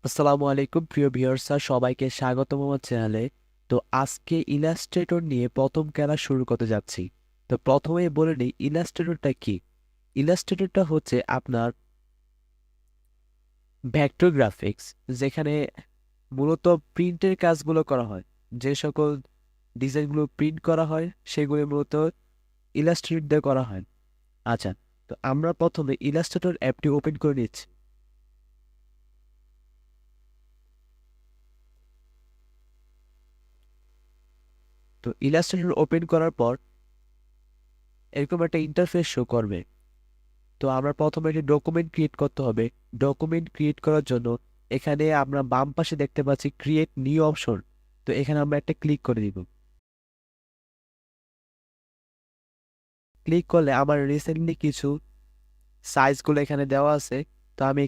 আসসালামু আলাইকুম প্রিয় ভিউয়ার্স, সবাইকে স্বাগতম আমার চ্যানেলে। তো আজকে ইলাস্ট্রেটর নিয়ে প্রথম ক্লাস শুরু করতে যাচ্ছি। তো প্রথমেই বলে নিই ইলাস্ট্রেটরটা কি। ইলাস্ট্রেটরটা হচ্ছে আপনার ভেক্টর গ্রাফিক্স, যেখানে মূলত প্রিন্টের কাজগুলো করা হয়। যে সকল ডিজাইনগুলো প্রিন্ট করা হয় সেগুলো মূলত ইলাস্ট্রেটর দিয়ে করা হয়। আচ্ছা, তো আমরা প্রথমে ইলাস্ট্রেটর অ্যাপটি ওপেন করে নিচ্ছি। তো ইলাস্ট্রেটর ওপেন করার পর এরকম একটা ইন্টারফেস শো করবে। তো আমরা প্রথমে একটি ডকুমেন্ট ক্রিয়েট করতে হবে। ডকুমেন্ট ক্রিয়েট করার জন্য এখানে আমরা বাম পাশে দেখতে পাচ্ছি ক্রিয়েট নিউ অপশন। তো এখানে আমরা একটা ক্লিক করে দিব। ক্লিক করলে আমার রিসেন্টলি কিছু সাইজগুলো এখানে দেওয়া আছে। তো আমি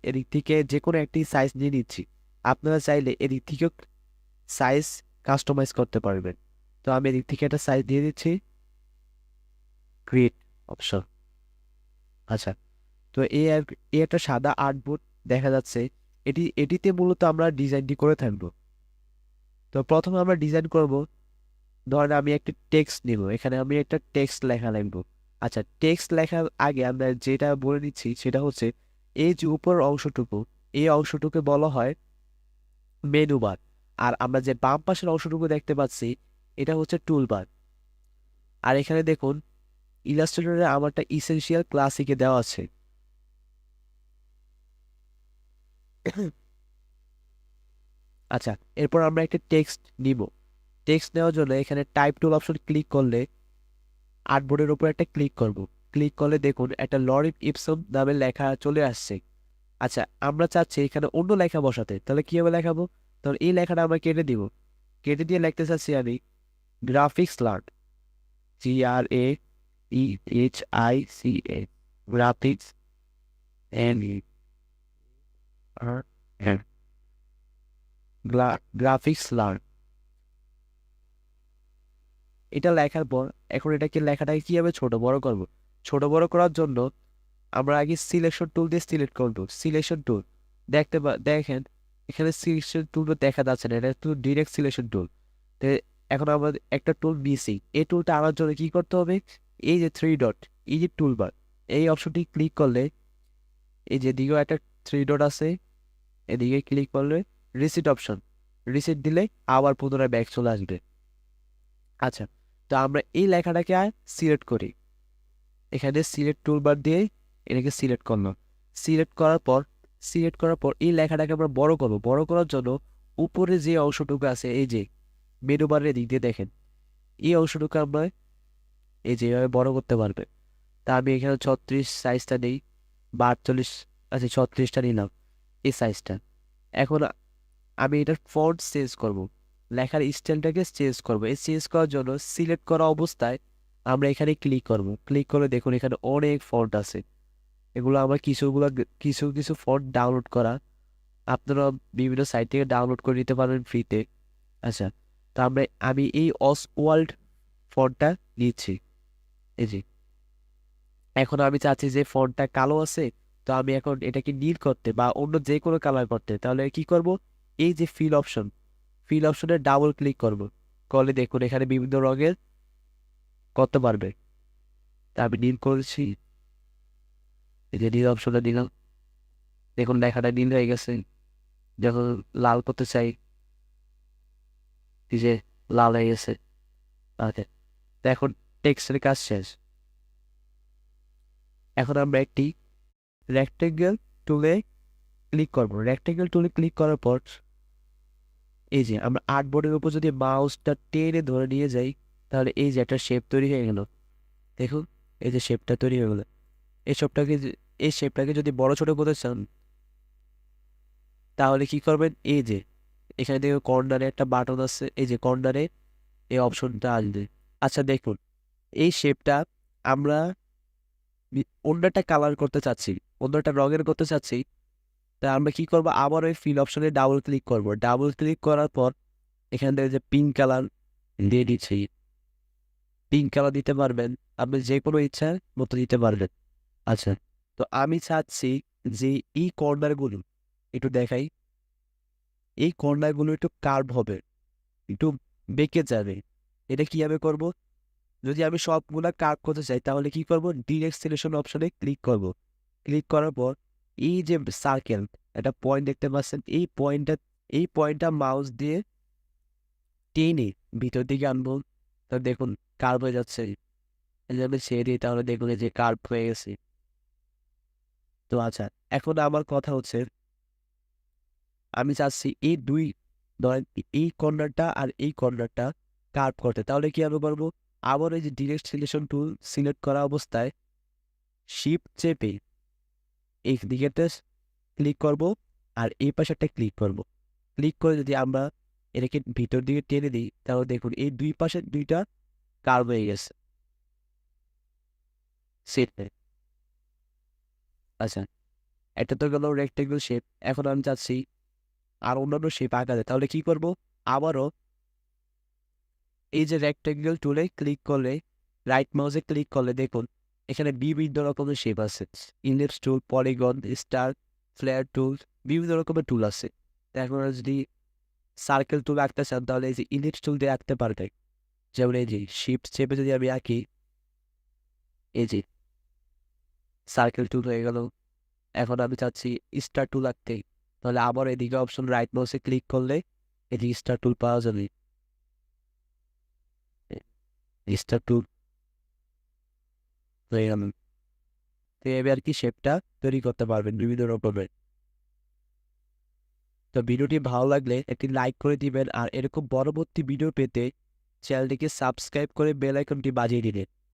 এদিক থেকে যে কোনো একটি সাইজ নিয়ে নিচ্ছি। আপনারা চাইলে এদিক থেকেও সাইজ কাস্টমাইজ করতে পারবেন। তো আমি এদিক থেকে একটা সাইজ দিয়ে দিচ্ছি, ক্রিয়েট অপশন। আচ্ছা, তো এই একটা সাদা আর্টবোর্ড দেখা যাচ্ছে। এটিতে মূলত আমরা ডিজাইনটি করে থাকবো। তো প্রথমে আমরা ডিজাইন করব। ধরেন আমি একটা টেক্সট নিব, এখানে আমি একটা টেক্সট লেখা লিখবো। আচ্ছা, টেক্সট লেখার আগে আমরা যেটা বলে নিচ্ছি সেটা হচ্ছে এই যে উপরের অংশটুকু, এই অংশটুকু বলা হয় মেনু বার। আর আমরা যে বাম পাশের অংশটুকু দেখতে পাচ্ছি এটা হচ্ছে টুল বার। আর এখানে দেখুন ইলাস্ট্রেটরে আমারটা ইসেনশিয়াল ক্লাসিকে দেওয়া আছে। আচ্ছা, এরপর আমরা একটা টেক্সট নিব। টেক্সট নেওয়ার জন্য এখানে টাইপ টুল অপশন ক্লিক করলে আর্টবোর্ডের উপর একটা ক্লিক করব। ক্লিক করলে দেখুন একটা লরিড ইপসন নামে লেখা চলে আসছে। আচ্ছা, আমরা চাচ্ছি এখানে অন্য লেখা বসাতে, তাহলে কিভাবে লেখাবো? তাহলে এই লেখাটা আমরা কেটে দিব। কেটে দিয়ে লিখতে চাচ্ছি আমি graphics learn, GRAPHICS, graphics graphics learn. এটা লেখার পর এখন লেখাটাকে কিভাবে ছোট বড় করব? ছোট বড় করার জন্য আমরা আগে সিলেকশন টুল দিয়ে সিলেক্ট করব। সিলেকশন টুল দেখেন এখানে সিলেকশন টুল দেখা যাচ্ছে না, এটা তো ডিরেক্ট সিলেকশন টুল। তো এখন আমাদের একটা টুল মিসিং। এই টুলটা আনার জন্য কি করতে হবে? এই যে থ্রি ডট, এই যে টুলবার, এই অপশনটি ক্লিক করলে এই যে দিকেও একটা থ্রি ডট আছে, এদিকে ক্লিক করলে রিসিট অপশন, রিসিট দিলে আবার পুনরায় ব্যাক চলে আসবে। আচ্ছা, তো আমরা এই লেখাটাকে আর সিলেক্ট করি। এখানে সিলেক্ট টুলবার দিয়ে এটাকে সিলেক্ট করলাম। সিলেক্ট করার পর এই লেখাটাকে আমরা বড় করব। বড় করার জন্য উপরে যে অংশটুকু আছে এই যে মেনু বারের দিক দিয়ে দেখেন, এই অংশটুকু আমরা এই যে এভাবে বড় করতে পারবে। তা আমি এখানে 36 সাইজটা নেই বা 48, আচ্ছা 36টা নিলাম এই সাইজটা। এখন আমি এটার ফন্ট চেঞ্জ করব, লেখার স্টাইলটাকে চেঞ্জ করব। এই চেঞ্জ করার জন্য সিলেক্ট করা অবস্থায় আমরা এখানে ক্লিক করব। ক্লিক করলে দেখুন এখানে অনেক ফন্ট আছে। এগুলো আমার কিছু কিছু ফন্ট ডাউনলোড করা, আপনারা বিভিন্ন সাইট থেকে ডাউনলোড করে নিতে পারবেন ফ্রিতে। আচ্ছা, তো আমি এই অসওয়াল্ড ফন্টটা নিচ্ছি। এই যে এখন আমি চাচ্ছি যে ফন্টটা কালো আছে, তো আমি এখন এটাকে নীল করতে বা অন্য যে কোনো কালার করতে, তাহলে কি করব? এই যে ফিল অপশনে ডাবল ক্লিক করব। করলে দেখুন এখানে বিভিন্ন রঙের করতে পারবে। তা আমি নীল করেছি, এই যে নীল অপশনটা দিলাম। দেখুন লেখাটা নীল হয়ে গেছে। যখন লাল করতে চাই এই যে লাল হয়ে গেছে। ওকে, তো এখন টেক্সটের কাজ শেষ। এখন আমরা একটি রেক্টেঙ্গেল টুলে ক্লিক করব। রেক্টেঙ্গেল টুলে ক্লিক করার পর এই যে আমরা আর্টবোর্ডের উপর যদি মাউসটা টেনে ধরে নিয়ে যাই, তাহলে এই যে একটা শেপ তৈরি হয়ে গেল। দেখুন এই যে শেপটা তৈরি হয়ে গেল। এই শেপটাকে এই শেপটাকে যদি বড় ছোট করতে চান তাহলে কি করবেন? এই যে এখানে দেখুন কর্নারে একটা বাটন আছে, এই যে কর্নারে এই অপশনটা আসবে। আচ্ছা দেখুন এই শেপটা আমরা অন্যটা কালার করতে চাচ্ছি, অন্যটা রঙের করতে চাচ্ছি। তা আমরা কি করব? আবার ওই ফিল অপশনে ডাবল ক্লিক করব। ডাবল ক্লিক করার পর এখান থেকে যে পিঙ্ক কালার দিয়ে দিচ্ছি, পিঙ্ক কালার দিতে পারবেন, আপনি যে কোনো ইচ্ছা মতো দিতে পারবেন। আচ্ছা, তো আমি চাচ্ছি যে এই কর্নারগুলো একটু দেখাই। এই কর্নারগুলো একটু কার্ভ হবে, একটু বেঁকে যাবে। এটা কিভাবে করব? যদি আমি সবগুলা কার্ভ করতে চাই তাহলে কি করব? ডিরেক্ট সিলেকশন অপশনে ক্লিক করব। ক্লিক করার পর এই যে সার্কেল, একটা পয়েন্ট দেখতে পাচ্ছেন, এই পয়েন্টটা মাউস দিয়ে টেনে ভিতর দিকে আনবো। তো দেখুন কার্ভ হয়ে যাচ্ছে। এই যে আমি ছেড়ে দিই তাহলে দেখুন এই যে কার্ভ হয়ে গেছে। তো আচ্ছা, এখন আমার কথা হচ্ছে আমি চাচ্ছি এই দুই, ধরেন এই কর্নারটা আর এই কর্নারটা কার্ভ করতে, তাহলে কি আমি করবো? আবার এই যে ডিরেক্ট সিলেকশন টুল সিলেক্ট করা অবস্থায় শিফট চেপে এই দিকেতে ক্লিক করব আর এই পাশেরটা ক্লিক করব। ক্লিক করে যদি আমরা এটাকে ভিতর দিকে টেনে দিই তাহলে দেখুন এই দুই পাশের দুইটা কার্ভ হয়ে গেছে। সেট। আচ্ছা, এটা তো গেল রেক্টেঙ্গল শেপ। এখন আমি চাচ্ছি আর অন্যান্য শেপ আঁকাতে, তাহলে কি করব? আবারও এই যে রেক্টেঙ্গল টুলে ক্লিক করলে, রাইট মাউসে ক্লিক করলে দেখুন এখানে বিভিন্ন রকমের শেপ আছে। Ellipse tool, polygon, star, flare tool, বিভিন্ন রকমের টুল আছে। তো এখন যদি সার্কেল টুল আঁকতে চান তাহলে এই যে ইলিপস টুল দিয়ে আঁকতে পারবে। যেমন এই যে শিফট চেপে যদি আমি আঁকি, এই যে সার্কেল টুল হয়ে গেল। এখন আমি চাচ্ছি স্টার টুল আঁকতে, তাহলে আবার এদিকে অপশন রাইট মাউসে ক্লিক করলে এই যে স্টার টুল পাওয়া যাবে। স্টার টুল হয়ে গেল। তো এবার আর কি শেপটা তৈরি করতে পারবেন বিভিন্ন রকমের। তো ভিডিওটি ভালো লাগলে একটি লাইক করে দিবেন আর এরকম পরবর্তী ভিডিও পেতে চ্যানেলটিকে সাবস্ক্রাইব করে বেল আইকনটি বাজিয়ে দিবেন।